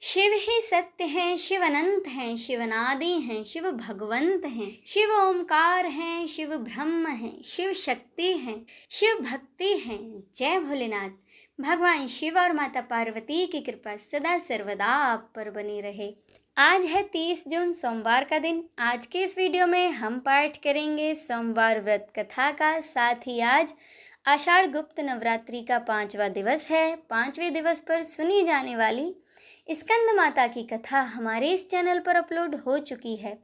शिव ही सत्य हैं, शिव अनंत हैं, शिव अनादि हैं, शिव भगवंत हैं, शिव ओमकार हैं, शिव ब्रह्म हैं, शिव शक्ति हैं, शिव भक्ति हैं। जय भोलेनाथ। भगवान शिव और माता पार्वती की कृपा सदा सर्वदा आप पर बनी रहे। आज है 30 जून सोमवार का दिन। आज के इस वीडियो में हम पाठ करेंगे सोमवार व्रत कथा का। साथ ही आज आषाढ़ गुप्त नवरात्रि का 5वां दिवस है। 5वें दिवस पर सुनी जाने वाली स्कंद माता की कथा हमारे इस चैनल पर अपलोड हो चुकी है।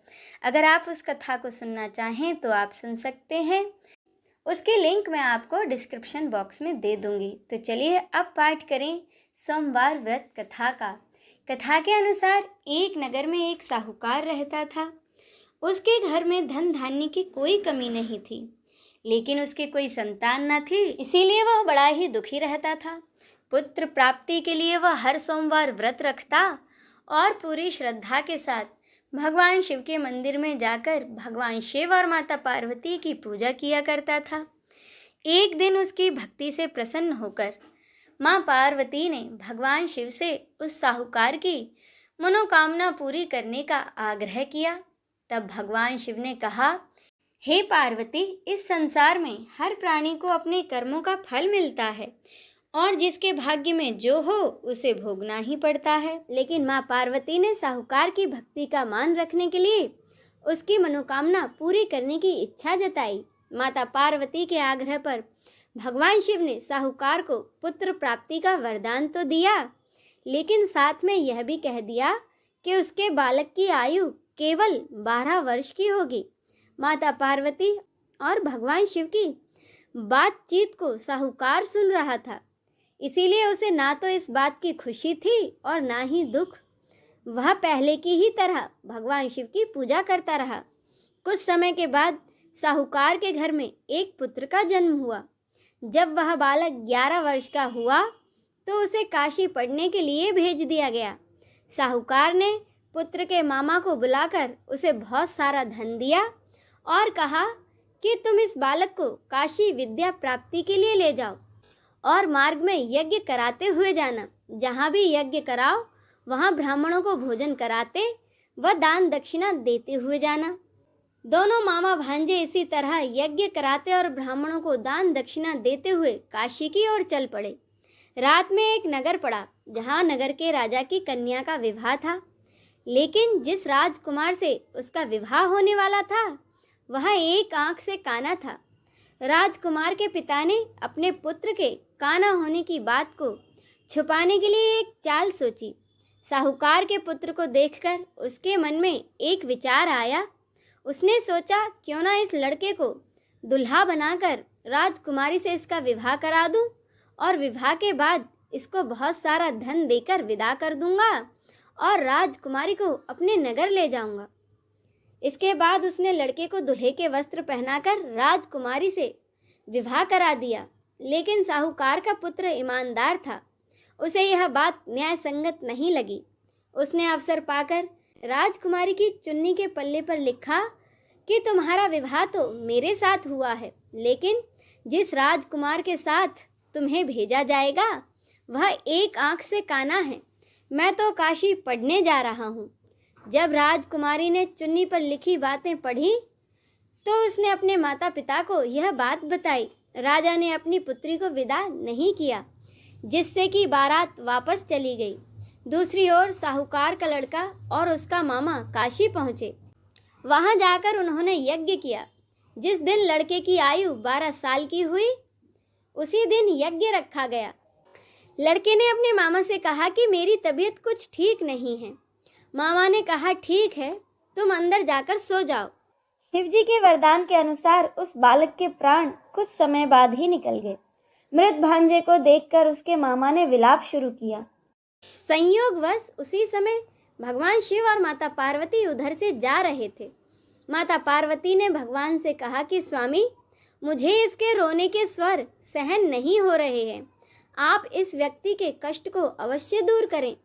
अगर आप उस कथा को सुनना चाहें तो आप सुन सकते हैं। उसकी लिंक मैं आपको डिस्क्रिप्शन बॉक्स में दे दूंगी। तो चलिए अब पाठ करें सोमवार व्रत कथा का। कथा के अनुसार एक नगर में एक साहूकार रहता था। उसके घर में धन धान्य की कोई कमी नहीं थी, लेकिन उसके कोई संतान न थी, इसीलिए वह बड़ा ही दुखी रहता था। पुत्र प्राप्ति के लिए वह हर सोमवार व्रत रखता और पूरी श्रद्धा के साथ भगवान शिव के मंदिर में जाकर भगवान शिव और माता पार्वती की पूजा किया करता था। एक दिन उसकी भक्ति से प्रसन्न होकर माँ पार्वती ने भगवान शिव से उस साहूकार की मनोकामना पूरी करने का आग्रह किया। तब भगवान शिव ने कहा, हे पार्वती, इस संसार में हर प्राणी को अपने कर्मों का फल मिलता है और जिसके भाग्य में जो हो उसे भोगना ही पड़ता है। लेकिन माँ पार्वती ने साहूकार की भक्ति का मान रखने के लिए उसकी मनोकामना पूरी करने की इच्छा जताई। माता पार्वती के आग्रह पर भगवान शिव ने साहूकार को पुत्र प्राप्ति का वरदान तो दिया, लेकिन साथ में यह भी कह दिया कि उसके बालक की आयु केवल 12 वर्ष की होगी। माता पार्वती और भगवान शिव की बातचीत को साहूकार सुन रहा था, इसीलिए उसे ना तो इस बात की खुशी थी और ना ही दुख। वह पहले की ही तरह भगवान शिव की पूजा करता रहा। कुछ समय के बाद साहूकार के घर में एक पुत्र का जन्म हुआ। जब वह बालक 11 वर्ष का हुआ तो उसे काशी पढ़ने के लिए भेज दिया गया। साहूकार ने पुत्र के मामा को बुलाकर उसे बहुत सारा धन दिया और कहा कि तुम इस बालक को काशी विद्या प्राप्ति के लिए ले जाओ और मार्ग में यज्ञ कराते हुए जाना। जहाँ भी यज्ञ कराओ वहाँ ब्राह्मणों को भोजन कराते व दान दक्षिणा देते हुए जाना। दोनों मामा भांजे इसी तरह यज्ञ कराते और ब्राह्मणों को दान दक्षिणा देते हुए काशी की ओर चल पड़े। रात में एक नगर पड़ा जहाँ नगर के राजा की कन्या का विवाह था, लेकिन जिस राजकुमार से उसका विवाह होने वाला था वह एक आंख से काना था। राजकुमार के पिता ने अपने पुत्र के काना होने की बात को छुपाने के लिए एक चाल सोची। साहूकार के पुत्र को देखकर उसके मन में एक विचार आया। उसने सोचा, क्यों ना इस लड़के को दुल्हा बनाकर राजकुमारी से इसका विवाह करा दूं और विवाह के बाद इसको बहुत सारा धन देकर विदा कर दूंगा और राजकुमारी को अपने नगर ले जाऊंगा। इसके बाद उसने लड़के को दूल्हे के वस्त्र पहनाकर राजकुमारी से विवाह करा दिया। लेकिन साहूकार का पुत्र ईमानदार था, उसे यह बात न्याय संगत नहीं लगी। उसने अवसर पाकर राजकुमारी की चुन्नी के पल्ले पर लिखा कि तुम्हारा विवाह तो मेरे साथ हुआ है, लेकिन जिस राजकुमार के साथ तुम्हें भेजा जाएगा वह एक आंख से काना है। मैं तो काशी पढ़ने जा रहा हूँ। जब राजकुमारी ने चुन्नी पर लिखी बातें पढ़ी तो उसने अपने माता पिता को यह बात बताई। राजा ने अपनी पुत्री को विदा नहीं किया, जिससे कि बारात वापस चली गई। दूसरी ओर साहूकार का लड़का और उसका मामा काशी पहुँचे। वहाँ जाकर उन्होंने यज्ञ किया। जिस दिन लड़के की आयु 12 साल की हुई उसी दिन यज्ञ रखा गया। लड़के ने अपने मामा से कहा कि मेरी तबीयत कुछ ठीक नहीं है। मामा ने कहा, ठीक है, तुम अंदर जाकर सो जाओ। शिवजी के वरदान के अनुसार उस बालक के प्राण कुछ समय बाद ही निकल गए। मृत भांजे को देखकर उसके मामा ने विलाप शुरू किया। संयोगवश उसी समय भगवान शिव और माता पार्वती उधर से जा रहे थे। माता पार्वती ने भगवान से कहा कि स्वामी, मुझे इसके रोने के स्वर सहन नहीं हो रहे हैं। आप इस व्यक्ति के कष्ट को अवश्य दूर करें।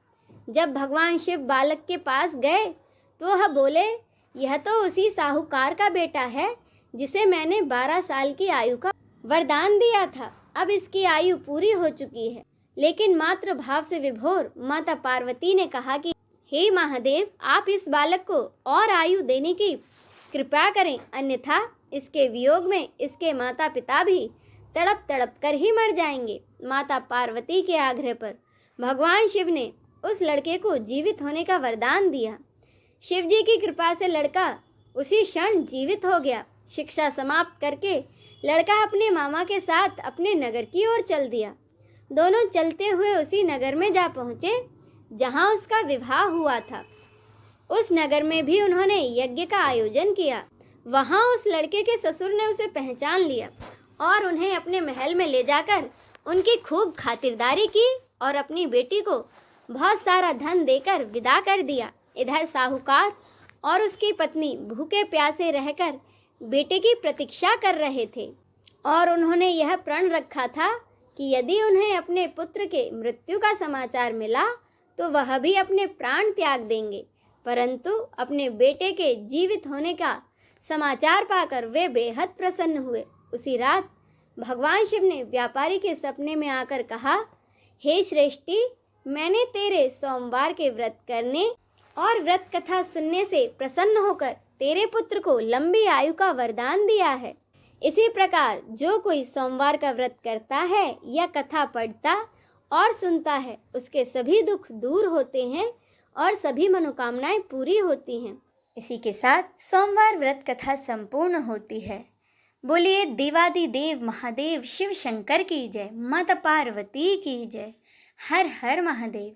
जब भगवान शिव बालक के पास गए तो वह बोले, यह तो उसी साहूकार का बेटा है जिसे मैंने 12 साल की आयु का वरदान दिया था। अब इसकी आयु पूरी हो चुकी है, लेकिन मात्र भाव से विभोर माता पार्वती ने कहा कि हे महादेव, आप इस बालक को और आयु देने की कृपा करें, अन्यथा इसके वियोग में इसके माता पिता भी तड़प तड़प कर ही मर जाएंगे। माता पार्वती के आग्रह पर भगवान शिव ने उस लड़के को जीवित होने का वरदान दिया। शिव जी की कृपा से लड़का उसी क्षण जीवित हो गया। शिक्षा समाप्त करके लड़का अपने मामा के साथ अपने नगर की ओर चल दिया। दोनों चलते हुए उसी नगर में जा पहुँचे जहाँ उसका विवाह हुआ था। उस नगर में भी उन्होंने यज्ञ का आयोजन किया। वहाँ उस लड़के के ससुर ने उसे पहचान लिया और उन्हें अपने महल में ले जाकर उनकी खूब खातिरदारी की और अपनी बेटी को बहुत सारा धन देकर विदा कर दिया। इधर साहूकार और उसकी पत्नी भूखे प्यासे रहकर बेटे की प्रतीक्षा कर रहे थे और उन्होंने यह प्रण रखा था कि यदि उन्हें अपने पुत्र के मृत्यु का समाचार मिला तो वह भी अपने प्राण त्याग देंगे। परंतु अपने बेटे के जीवित होने का समाचार पाकर वे बेहद प्रसन्न हुए। उसी रात भगवान शिव ने व्यापारी के सपने में आकर कहा, हे श्रेष्ठी, मैंने तेरे सोमवार के व्रत करने और व्रत कथा सुनने से प्रसन्न होकर तेरे पुत्र को लंबी आयु का वरदान दिया है। इसी प्रकार जो कोई सोमवार का व्रत करता है या कथा पढ़ता और सुनता है, उसके सभी दुख दूर होते हैं और सभी मनोकामनाएं पूरी होती हैं। इसी के साथ सोमवार व्रत कथा संपूर्ण होती है। बोलिए देवादिदेव महादेव शिव शंकर की जय, माता पार्वती की जय। हर हर महादेव।